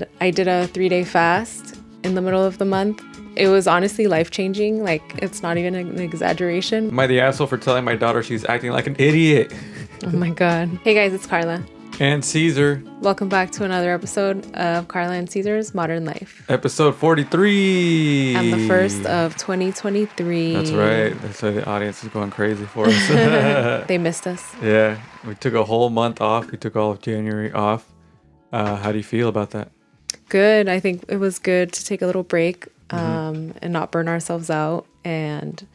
and I did a 3-day fast in the middle of the month. It was honestly life-changing. Like, it's not even an exaggeration. Am I the asshole for telling my daughter she's acting like an idiot? Oh my God. Hey guys, it's Carla. And Caesar. Welcome back to another episode of Carla and Caesar's Modern Life. Episode 43. And the first of 2023. That's right. That's why the audience is going crazy for us. They missed us. Yeah. We took a whole month off. We took all of January off. How do you feel about that? Good. I think it was good to take a little break and not burn ourselves out. And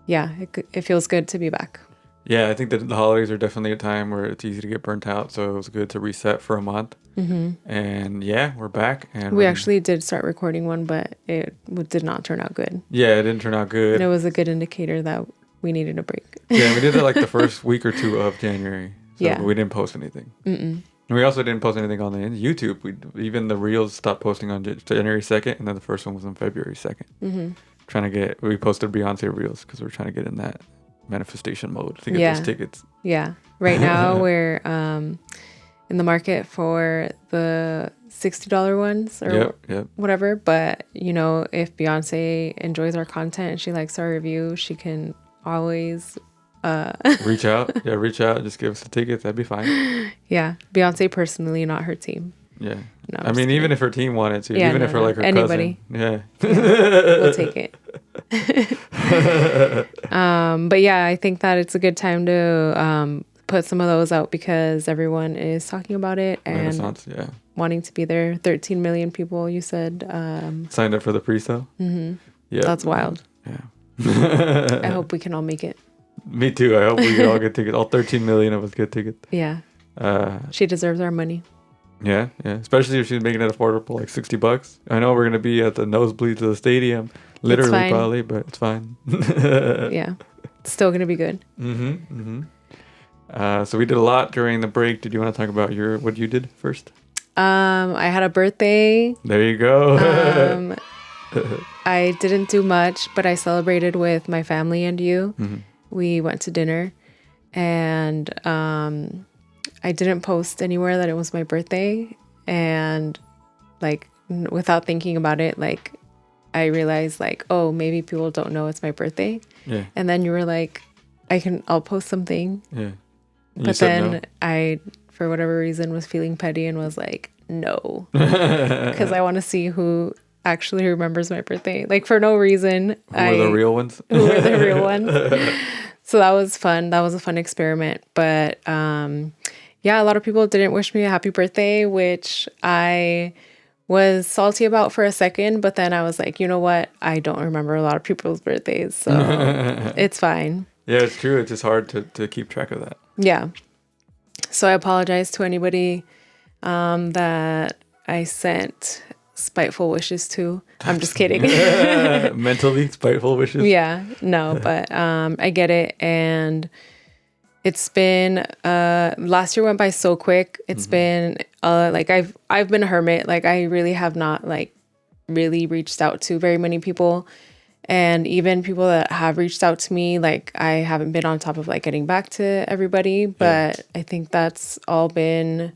yeah, it feels good to be back. Yeah, I think that the holidays are definitely a time where it's easy to get burnt out. So it was good to reset for a month. And yeah, we're back. And we actually did start recording one, but it did not turn out good. Yeah, it didn't turn out good. And it was a good indicator that we needed a break. Yeah, we did it like the first week or two of January. So yeah. We didn't post anything. And we also didn't post anything on the YouTube. Even the reels stopped posting on January 2nd, and then the first one was on February 2nd. We posted Beyoncé reels because we're trying to get in that manifestation mode to get those tickets. Yeah. Right now we're in the market for the $60 ones or whatever. But, you know, if Beyonce enjoys our content and she likes our review, she can always... reach out. Yeah, reach out. Just give us the tickets. That'd be fine. Yeah. Beyonce personally, not her team. Yeah. No, I mean, even if her team wanted to, even if her like her anybody. Cousin. Yeah. We'll take it. But yeah, I think that it's a good time to put some of those out because everyone is talking about it and wanting to be there. 13 million people, you said. Signed up for the pre-sale? Yeah. That's wild. Yeah. I hope we can all make it. Me too. I hope we all get tickets. All 13 million of us get tickets. Yeah. She deserves our money. Yeah, yeah. Especially if she's making it affordable, like $60. I know we're gonna be at the nosebleeds of the stadium, literally probably, but it's fine. Yeah, it's still gonna be good. So we did a lot during the break. Did you want to talk about what you did first? I had a birthday. There you go. I didn't do much, but I celebrated with my family and you. We went to dinner, and I didn't post anywhere that it was my birthday. And like without thinking about it, like I realized like, oh, maybe people don't know it's my birthday. Yeah. And then you were like, I'll post something. Yeah. But then no. I, for whatever reason, was feeling petty and was like, no, because I want to see who actually remembers my birthday. Like for no reason. Who were the real ones? Who were the real ones? So that was fun. That was a fun experiment. But yeah, a lot of people didn't wish me a happy birthday, which I was salty about for a second. But then I was like, you know what? I don't remember a lot of people's birthdays, so it's fine. Yeah, it's true. It's just hard to keep track of that. Yeah. So I apologize to anybody that I sent spiteful wishes to. I'm just kidding. Mentally spiteful wishes? Yeah. No, but I get it. And it's been last year went by so quick. It's been like I've been a hermit. Like I really have not like really reached out to very many people. And even people that have reached out to me, like I haven't been on top of like getting back to everybody. But I think that's all been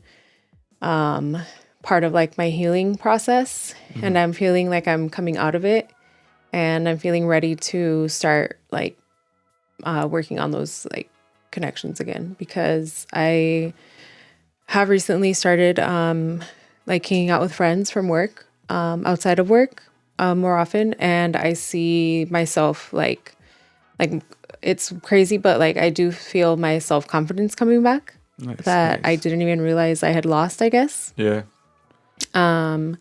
part of like my healing process. And I'm feeling like I'm coming out of it. And I'm feeling ready to start like working on those like connections again. Because I have recently started like hanging out with friends from work, outside of work. More often, and I see myself like it's crazy, but like I do feel my self-confidence coming back that I didn't even realize I had lost, I guess. Yeah. And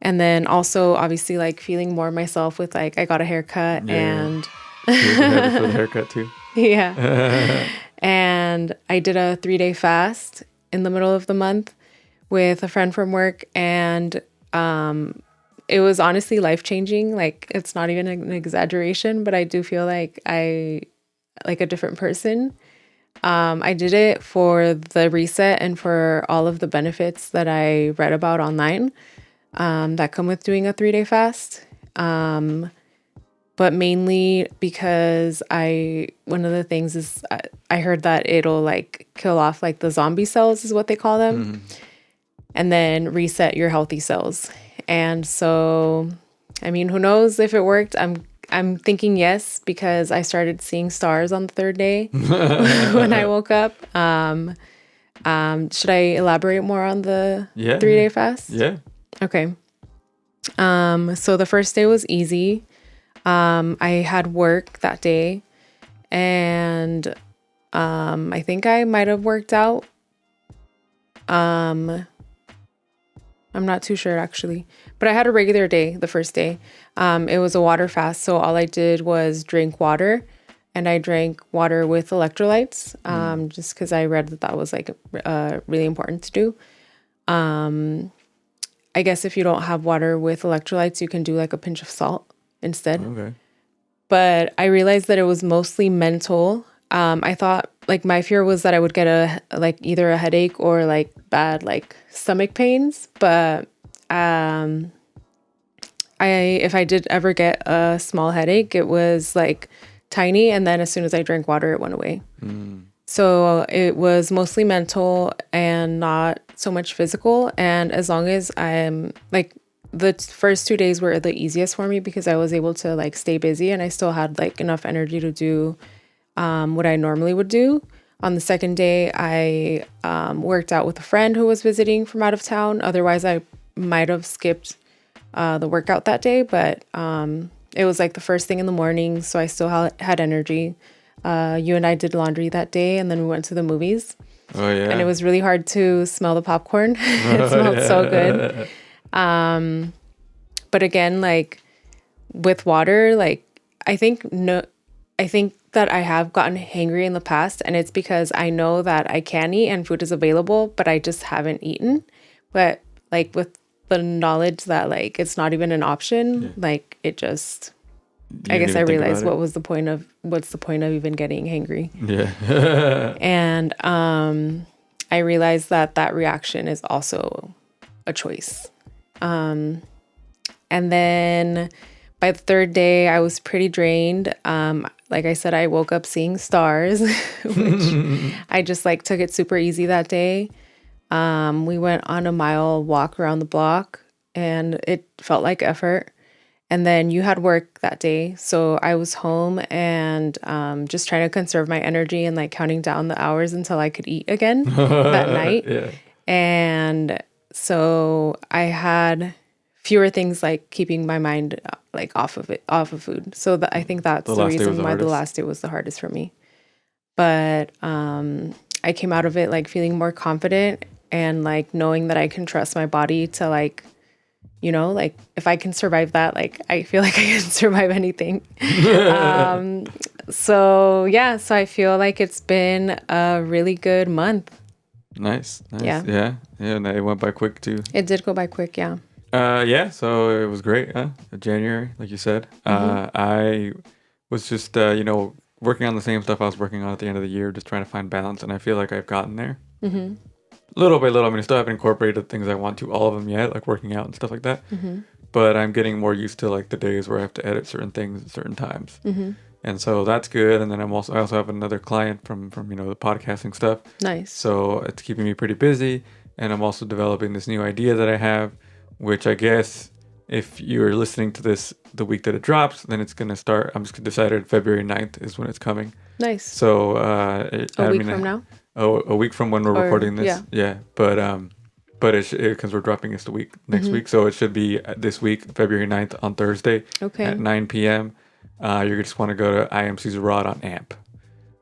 then also obviously like feeling more myself with like I got a haircut and you had for the haircut too. Yeah. And I did a 3-day fast in the middle of the month with a friend from work, and it was honestly life-changing. Like, it's not even an exaggeration, but I do feel like I like a different person. I did it for the reset and for all of the benefits that I read about online that come with doing a 3-day fast. But mainly because one of the things is I heard that it'll like kill off like the zombie cells is what they call them. and then reset your healthy cells. And so, I mean, who knows if it worked? I'm thinking yes, because I started seeing stars on the third day when I woke up. Should I elaborate more on the 3-day fast? Yeah. Okay. So the first day was easy. I had work that day, and I think I might have worked out. I'm not too sure actually, but I had a regular day the first day. It was a water fast, so all I did was drink water, and I drank water with electrolytes, just because I read that was like really important to do. I guess if you don't have water with electrolytes, you can do like a pinch of salt instead. Okay. But I realized that it was mostly mental. I thought like my fear was that I would get either a headache or like bad like stomach pains. But if I did ever get a small headache, it was like tiny, and then as soon as I drank water, it went away. So it was mostly mental and not so much physical. And as long as I'm like, the first 2 days were the easiest for me because I was able to like stay busy, and I still had like enough energy to do what I normally would do. On the second day, I worked out with a friend who was visiting from out of town. Otherwise, I might have skipped the workout that day, but it was like the first thing in the morning, so I still had energy. You and I did laundry that day, and then we went to the movies. Oh yeah. And it was really hard to smell the popcorn. It smelled so good. But again, like with water, like I think that I have gotten hangry in the past, and it's because I know that I can eat and food is available, but I just haven't eaten. But like with the knowledge that like it's not even an option, like it just, I guess I realized what's the point of even getting hangry. Yeah. And I realized that reaction is also a choice. And then by the third day, I was pretty drained. Like I said, I woke up seeing stars, which I just like took it super easy that day. We went on a mile walk around the block, and it felt like effort. And then you had work that day, so I was home and just trying to conserve my energy and like counting down the hours until I could eat again that night. Yeah. And so I had fewer things like keeping my mind like off of food. So I think that's the reason why the last day was the hardest for me. But I came out of it like feeling more confident and like knowing that I can trust my body to like, you know, like if I can survive that, like I feel like I can survive anything. So I feel like it's been a really good month. Nice. Yeah. And it went by quick too. It did go by quick. Yeah. So it was great. January, like you said. I was just working on the same stuff I was working on at the end of the year, just trying to find balance, and I feel like I've gotten there. Little by little. I mean, I still haven't incorporated things I want to, all of them yet, like working out and stuff like that. But I'm getting more used to like the days where I have to edit certain things at certain times. And so that's good. And then I also have another client from the podcasting stuff. Nice. So it's keeping me pretty busy. And I'm also developing this new idea that I have, which I guess if you're listening to this the week that it drops, then it's going to start. I'm just decided February 9th is when it's coming. Nice. So a week from now? A week from when we're recording this. Yeah. But it's because we're dropping this the week next week. So it should be this week, February 9th on Thursday at 9 p.m. You just want to go to I Am Caesar Rod on AMP.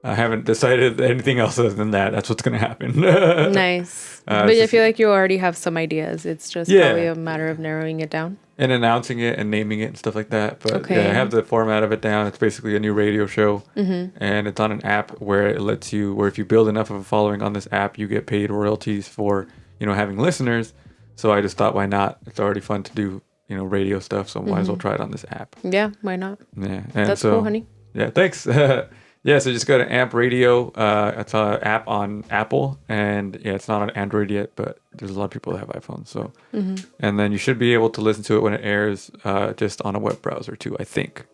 I haven't decided anything else other than that. That's what's going to happen. Nice. But I feel like you already have some ideas. It's just probably a matter of narrowing it down. And announcing it and naming it and stuff like that. But I have the format of it down. It's basically a new radio show. And it's on an app where it lets you, where if you build enough of a following on this app, you get paid royalties for, having listeners. So I just thought, why not? It's already fun to do, radio stuff. So might as well try it on this app. Yeah, why not? Yeah. And that's cool, honey. Yeah, thanks. So just go to AMP Radio. It's an app on Apple, and it's not on Android yet, but there's a lot of people that have iPhones. So, and then you should be able to listen to it when it airs, just on a web browser too. I think.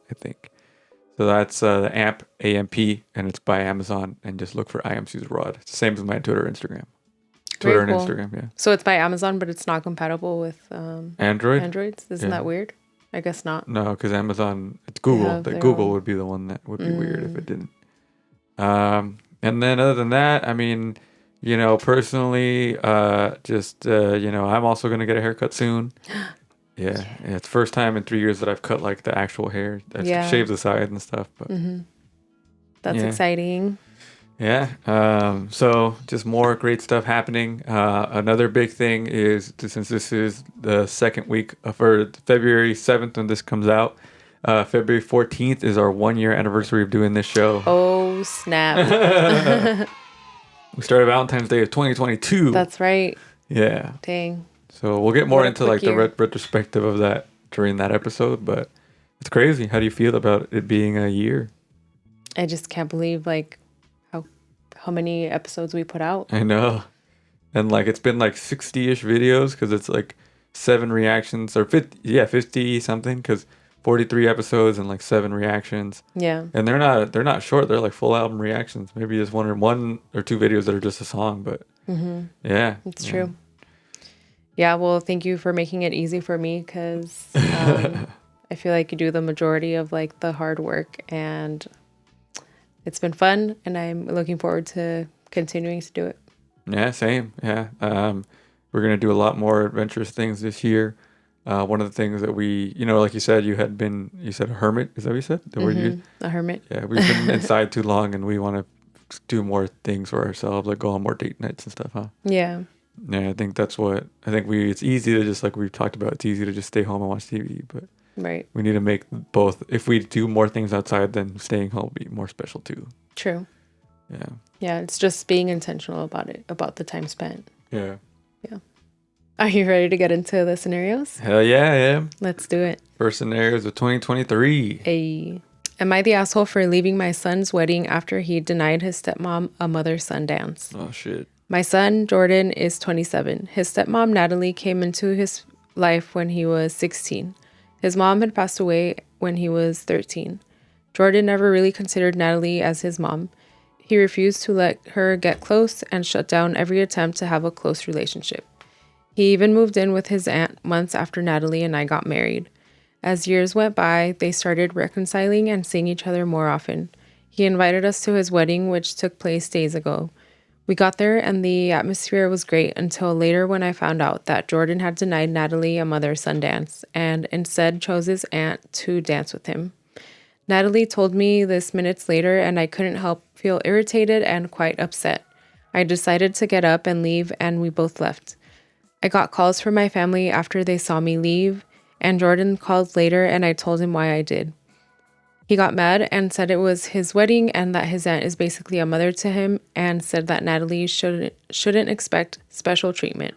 So that's the AMP AMP, and it's by Amazon. And just look for I Am Caesar Rod. It's the same as my Twitter, Instagram. Twitter Very and cool. Instagram. Yeah. So it's by Amazon, but it's not compatible with Androids. Isn't that weird? I guess not. No, because Amazon, it's Google. That Google would be the one that would be weird if it didn't. And then other than that, I mean, you know, personally, you know, I'm also gonna get a haircut soon. Yeah, it's first time in 3 years that I've cut like the actual hair. I've shaved the side and stuff, but that's exciting. Yeah. So just more great stuff happening. Another big thing is since this is the second week for February 7th when this comes out, February 14th is our 1 year anniversary of doing this show. Oh, snap. We started Valentine's Day of 2022. That's right. Yeah. Dang. So we'll get more into like the retrospective of that during that episode, but it's crazy. How do you feel about it being a year? I just can't believe like how many episodes we put out. I know. And like it's been like 60-ish videos because it's like 7 reactions or 50 something because 43 episodes and like 7 reactions. Yeah. And they're not short. They're like full album reactions. Maybe just one or two videos that are just a song, but yeah. It's true. Yeah, well, thank you for making it easy for me because I feel like you do the majority of like the hard work and it's been fun and I'm looking forward to continuing to do it. Yeah, same. Yeah. We're going to do a lot more adventurous things this year. One of the things that we, you know, like you said, you said a hermit. Is that what you said? The word you used? A hermit. Yeah, we've been inside too long and we want to do more things for ourselves, like go on more date nights and stuff, huh? Yeah. Yeah, I think it's easy to just, like we've talked about, it's easy to just stay home and watch TV, but right. We need to make both. If we do more things outside, then staying home will be more special too. True. Yeah. Yeah, it's just being intentional about it, about the time spent. Yeah. Yeah. Are you ready to get into the scenarios? Hell yeah, I am. Let's do it. First scenarios of 2023. Hey. Am I the asshole for leaving my son's wedding after he denied his stepmom a mother-son dance? Oh, shit. My son, Jordan, is 27. His stepmom, Natalie, came into his life when he was 16. His mom had passed away when he was 13. Jordan never really considered Natalie as his mom. He refused to let her get close and shut down every attempt to have a close relationship. He even moved in with his aunt months after Natalie and I got married. As years went by, they started reconciling and seeing each other more often. He invited us to his wedding, which took place days ago. We got there and the atmosphere was great until later when I found out that Jordan had denied Natalie a mother-son dance and instead chose his aunt to dance with him. Natalie told me this minutes later and I couldn't help feel irritated and quite upset. I decided to get up and leave and we both left. I got calls from my family after they saw me leave and Jordan called later and I told him why I did. He got mad and said it was his wedding and that his aunt is basically a mother to him and said that Natalie shouldn't expect special treatment.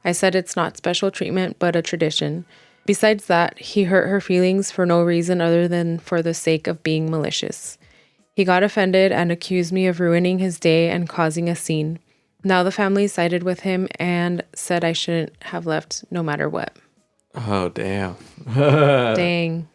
I said it's not special treatment, but a tradition. Besides that, he hurt her feelings for no reason other than for the sake of being malicious. He got offended and accused me of ruining his day and causing a scene. Now the family sided with him and said I shouldn't have left no matter what. Oh, damn. Dang.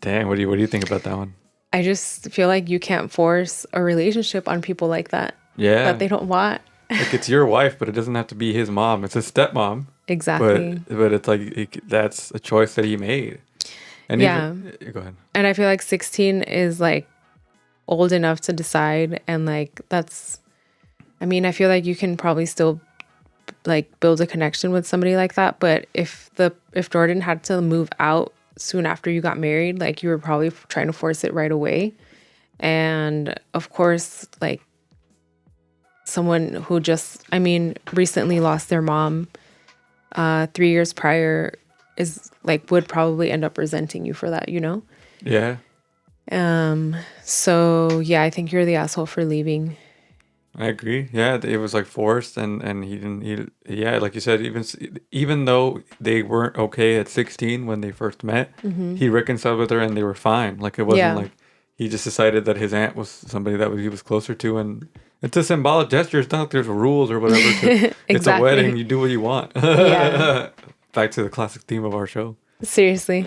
Dang, what do you think about that one? I just feel like you can't force a relationship on people like that. Yeah. That they don't want. Like, it's your wife, but it doesn't have to be his mom. It's his stepmom. Exactly. But it's like, that's a choice that he made. And yeah. Go ahead. And I feel like 16 is like old enough to decide. And like, I feel like you can probably still like build a connection with somebody like that. But if Jordan had to move out soon after you got married, like you were probably trying to force it right away. And of course, like someone who recently lost their mom 3 years prior is like would probably end up resenting you for that, you know? Yeah. So yeah, I think you're the asshole for leaving. I agree. Yeah, it was like forced, and he didn't. Like you said, even though they weren't okay at 16 when they first met, he reconciled with her, and they were fine. Like it wasn't like he just decided that his aunt was somebody that he was closer to, and it's a symbolic gesture. It's not like there's rules or whatever. Exactly. It's a wedding. You do what you want. Yeah. Back to the classic theme of our show. Seriously.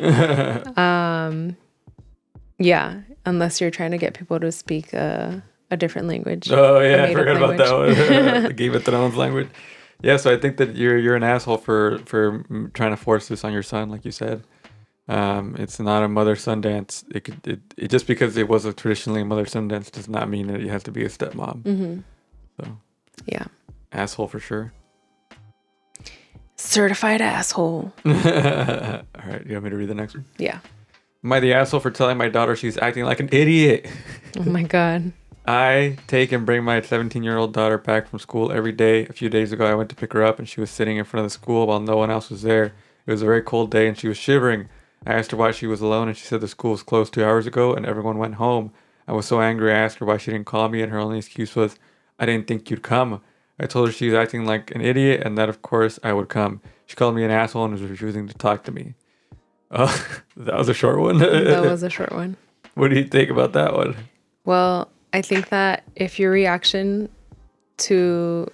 Yeah, unless you're trying to get people to speak a a different language. Oh yeah, I forgot about that one. The Game of Thrones language. Yeah, so I think that you're an asshole for trying to force this on your son, like you said. It's not a mother-son dance. It just because it was traditionally a mother-son dance does not mean that you have to be a stepmom. Mm-hmm. So yeah, asshole for sure. Certified asshole. All right, you want me to read the next one? Yeah. Am I the asshole for telling my daughter she's acting like an idiot? Oh my God. I take and bring my 17-year-old daughter back from school every day. A few days ago, I went to pick her up, and she was sitting in front of the school while no one else was there. It was a very cold day, and she was shivering. I asked her why she was alone, and she said the school was closed 2 hours ago, and everyone went home. I was so angry, I asked her why she didn't call me, and her only excuse was, I didn't think you'd come. I told her she was acting like an idiot, and that, of course, I would come. She called me an asshole and was refusing to talk to me. Oh, that was a short one. That was a short one. What do you think about that one? Well, I think that if your reaction to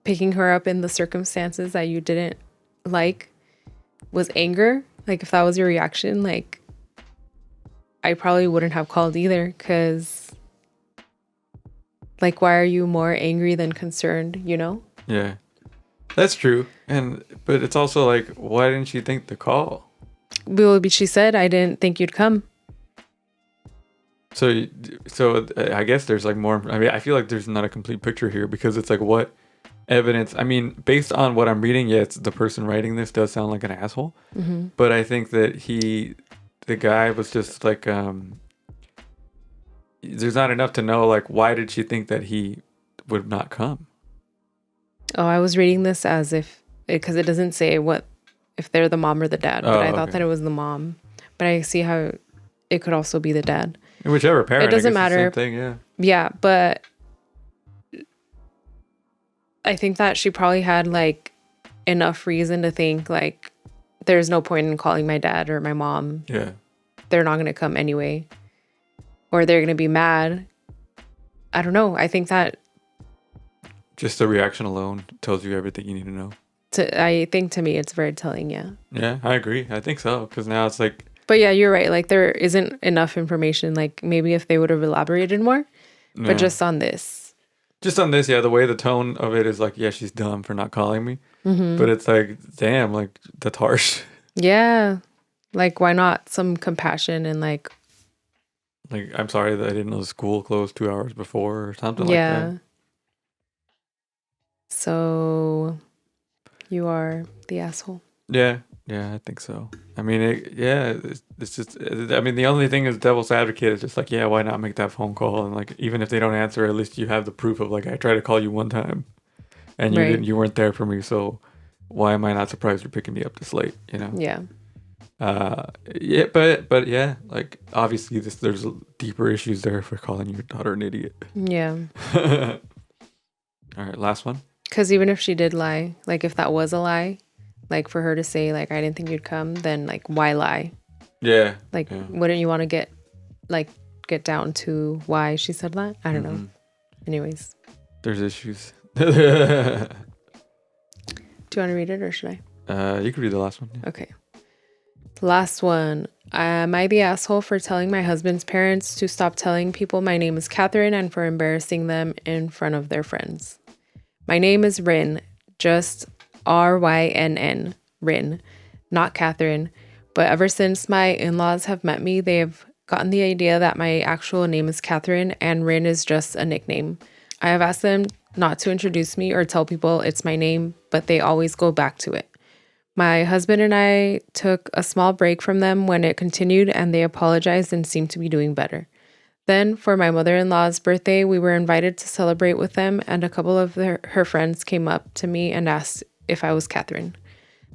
picking her up in the circumstances that you didn't like was anger, like if that was your reaction, like I probably wouldn't have called either, because like why are you more angry than concerned, you know? Yeah, that's true. But it's also like, why didn't she think to call? Well, she said, I didn't think you'd come. So I guess there's like more. I mean, I feel like there's not a complete picture here, because it's like, what evidence? I mean, based on what I'm reading, yeah, it's the person writing this does sound like an asshole. Mm-hmm. But I think that the guy was just like, there's not enough to know, like, why did she think that he would not come? Oh, I was reading this as if, because it doesn't say what, if they're the mom or the dad, but I thought that it was the mom. But I see how it could also be the dad. Whichever parent. It doesn't matter. It's the same thing, yeah. Yeah, but I think that she probably had like enough reason to think like there's no point in calling my dad or my mom. Yeah. They're not going to come anyway. Or they're going to be mad. I don't know. I think that just the reaction alone tells you everything you need to know. I think to me it's very telling, yeah. Yeah, I agree. I think so, because now it's like. But yeah, you're right. Like there isn't enough information. Like maybe if they would have elaborated more, but just on this. Just on this, yeah, the way the tone of it is like, yeah, she's dumb for not calling me. Mm-hmm. But it's like, damn, like that's harsh. Yeah. Like why not some compassion and like. Like, I'm sorry that I didn't know the school closed 2 hours before or something like that. So you are the asshole. Yeah, I think so. I mean, it's just, I mean, the only thing is devil's advocate is just like, yeah, why not make that phone call? And like, even if they don't answer, at least you have the proof of like, I tried to call you one time and you weren't there for me. So why am I not surprised you're picking me up this late, you know? Yeah. Yeah, but yeah, like obviously there's deeper issues there for calling your daughter an idiot. Yeah. All right, last one. Because even if she did lie, like if that was a lie, like for her to say like I didn't think you'd come, then like why lie? Yeah. Like wouldn't you want to get down to why she said that? I don't know. Anyways. There's issues. Do you want to read it or should I? You can read the last one. Yeah. Okay. Last one. Am I the asshole for telling my husband's parents to stop telling people my name is Catherine and for embarrassing them in front of their friends? My name is Rin, just Rynn, Rin, not Catherine. But ever since my in-laws have met me, they have gotten the idea that my actual name is Catherine and Rin is just a nickname. I have asked them not to introduce me or tell people it's my name, but they always go back to it. My husband and I took a small break from them when it continued, and they apologized and seemed to be doing better. Then, for my mother-in-law's birthday, we were invited to celebrate with them, and a couple of her friends came up to me and asked if I was Catherine.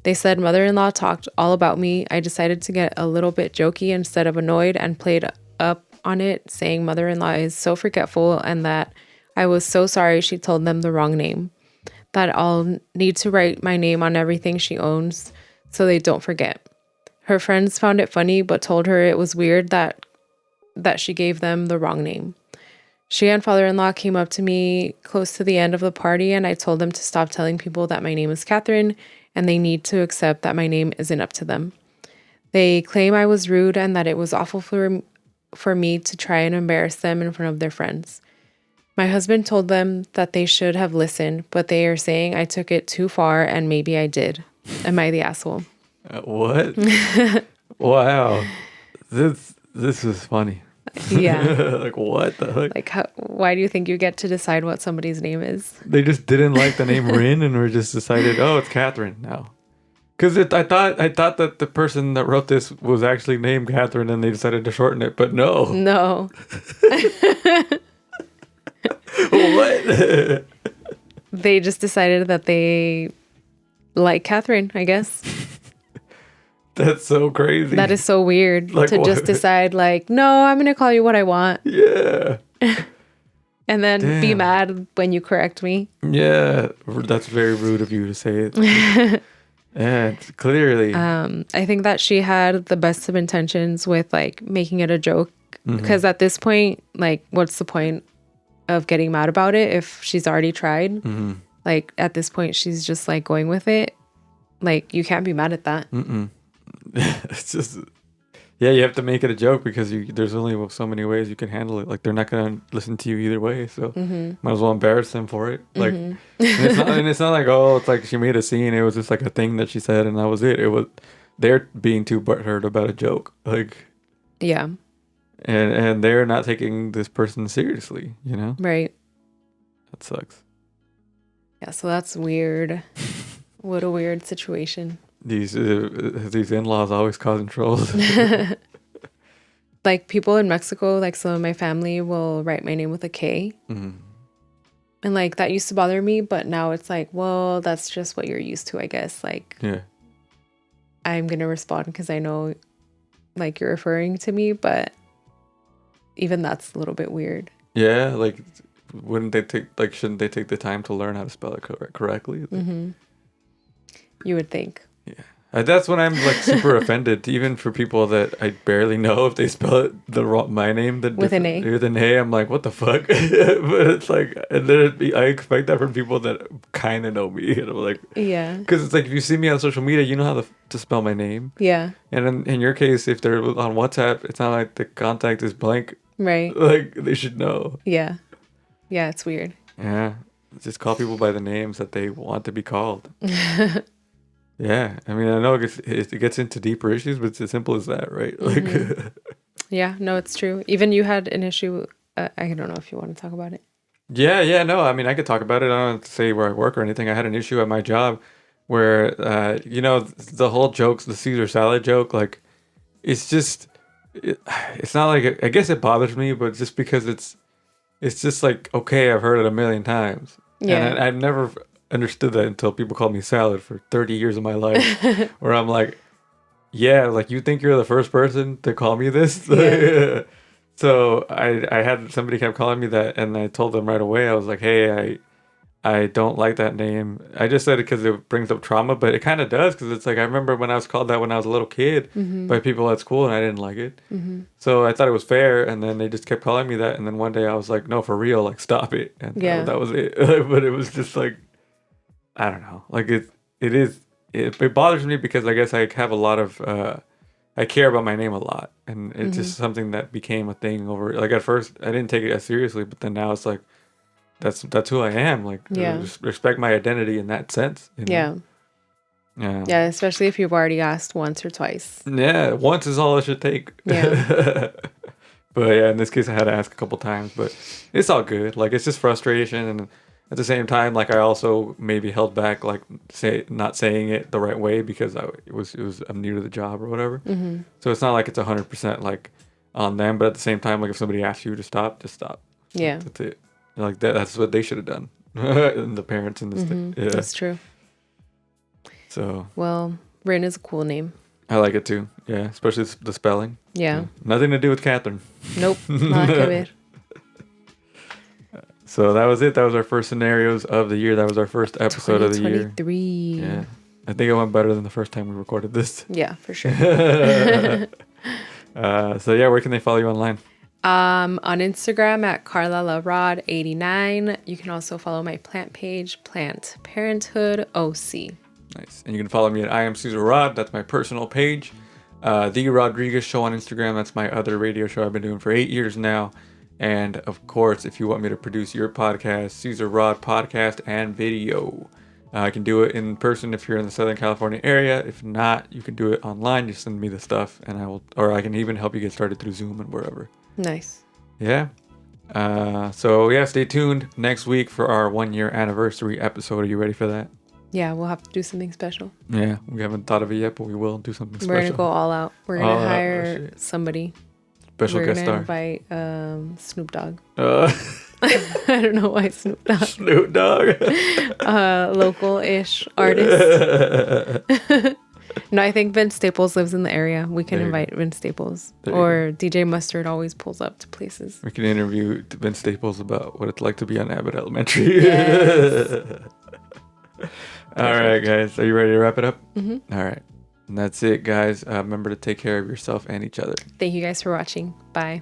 They said mother-in-law talked all about me. I decided to get a little bit jokey instead of annoyed and played up on it, saying mother-in-law is so forgetful and that I was so sorry she told them the wrong name. That I'll need to write my name on everything she owns so they don't forget. Her friends found it funny but told her it was weird that she gave them the wrong name. She and father-in-law came up to me close to the end of the party and I told them to stop telling people that my name is Catherine and they need to accept that my name isn't up to them. They claim I was rude and that it was awful for for me to try and embarrass them in front of their friends. My husband told them that they should have listened, but they are saying I took it too far and maybe I did. Am I the asshole? What? Wow. This is funny. Yeah. Like, what the heck? Like, why do you think you get to decide what somebody's name is? They just didn't like the name Rin and were just decided, oh, it's Catherine now. Because I thought that the person that wrote this was actually named Catherine and they decided to shorten it, but no. No. What? They just decided that they like Catherine, I guess. That's so crazy. That is so weird Like, to just decide, like, no, I'm going to call you what I want. Yeah. And then be Damn. mad when you correct me. Yeah. That's very rude of you to say it. Yeah, clearly. I think that she had the best of intentions with, like, making it a joke. Because at this point, like, what's the point of getting mad about it if she's already tried? Like, at this point, she's just, like, going with it. Like, you can't be mad at that. It's just, yeah, you have to make it a joke because there's only so many ways you can handle it. Like, they're not gonna listen to you either way, so might as well embarrass them for it. Like, and it's not like, oh, it's like she made a scene. It was just like a thing that she said, and that was it. It was they're being too butthurt about a joke, like, Yeah. and they're not taking this person seriously. You know, Right. that sucks. Yeah, so that's weird. What a weird situation. These in-laws always causing troubles. Like, people in Mexico, like, some of my family will write my name with a K. And, like, that used to bother me, but now it's like, well, that's just what you're used to, I guess. Like, Yeah. I'm going to respond because I know, like, you're referring to me, but even that's a little bit weird. Yeah, like, shouldn't they take the time to learn how to spell it correctly? You would think. Yeah. That's when I'm, like, super offended, even for people that I barely know if they spell it my name With an A. With an A, I'm like, what the fuck? But it's like, and then I expect that from people that kind of know me. And I'm like, Yeah. because it's like, if you see me on social media, you know how to spell my name. Yeah. And in your case, if they're on WhatsApp, it's not like the contact is blank. Right. Like, they should know. Yeah. Yeah, it's weird. Yeah. Just call people by the names that they want to be called. Yeah. I mean, I know it gets into deeper issues, but it's as simple as that, right? Like, Yeah, no, it's true. Even you had an issue. I don't know if you want to talk about it. yeah, no. I mean, I could talk about it. I don't have to say where I work or anything. I had an issue at my job where, the whole jokes, the Caesar salad joke, like, it's just, it's not like, I guess it bothers me, but just because it's just like, okay, I've heard it a million times. Yeah. And I've never understood that until people called me salad for 30 years of my life, where I'm like, yeah, like, you think you're the first person to call me this? Yeah. So I had somebody kept calling me that, and I told them right away, I was like, hey, I don't like that name. I just said it because it brings up trauma, but it kind of does, because it's like, I remember when I was called that when I was a little kid by people at school, and I didn't like it. So I thought it was fair, and then they just kept calling me that, and then one day I was like, no, for real, like, stop it. And that was it. But it was just like, I don't know. Like, it bothers me because I guess I have a lot of, I care about my name a lot, and it's just something that became a thing over, like, at first I didn't take it as seriously, but then now it's like, that's who I am. Like, respect my identity in that sense. You know? Yeah, especially if you've already asked once or twice. Yeah, once is all it should take. Yeah. But yeah, in this case I had to ask a couple times, but it's all good. Like, it's just frustration, and at the same time, like, I also maybe held back, like, not saying it the right way because I'm new to the job or whatever. So it's not like it's 100% like on them, but at the same time, like, if somebody asks you to stop, just stop. Yeah, that's it. Like, that's what they should have done. And the parents in this thing. Yeah, that's true. So, well, Rin is a cool name. I like it too. Yeah, especially the spelling. Yeah. Nothing to do with Catherine. Nope. Nada que ver. So that was it. That was our first scenarios of the year. That was our first episode of the year. 2023. Yeah. I think it went better than the first time we recorded this. Yeah, for sure. So yeah, where can they follow you online? On Instagram at CarlaLaRod89. You can also follow my plant page, Plant Parenthood OC. Nice. And you can follow me at I am Caesar Rod. That's my personal page. The Rodriguez Show on Instagram. That's my other radio show I've been doing for 8 years now. And of course, if you want me to produce your podcast, Caesar Rod podcast and video. I can do it in person if you're in the Southern California area. If not, you can do it online. Just send me the stuff, and I can even help you get started through Zoom and wherever. Nice. Yeah. So yeah, stay tuned next week for our 1-year anniversary episode. Are you ready for that? Yeah, we'll have to do something special. Yeah, we haven't thought of it yet, but we will do something special. We're gonna go all out. We're gonna hire somebody. Special guest star. We're gonna invite Snoop Dogg. I don't know why Snoop Dogg. Snoop Dogg. Local-ish artist. No, I think Vince Staples lives in the area. We can invite Vince Staples. Or DJ Mustard always pulls up to places. We can interview Vince Staples about what it's like to be on Abbott Elementary. Yes. All right, guys. Are you ready to wrap it up? Mm-hmm. All right. And that's it, guys. Remember to take care of yourself and each other. Thank you guys for watching. Bye.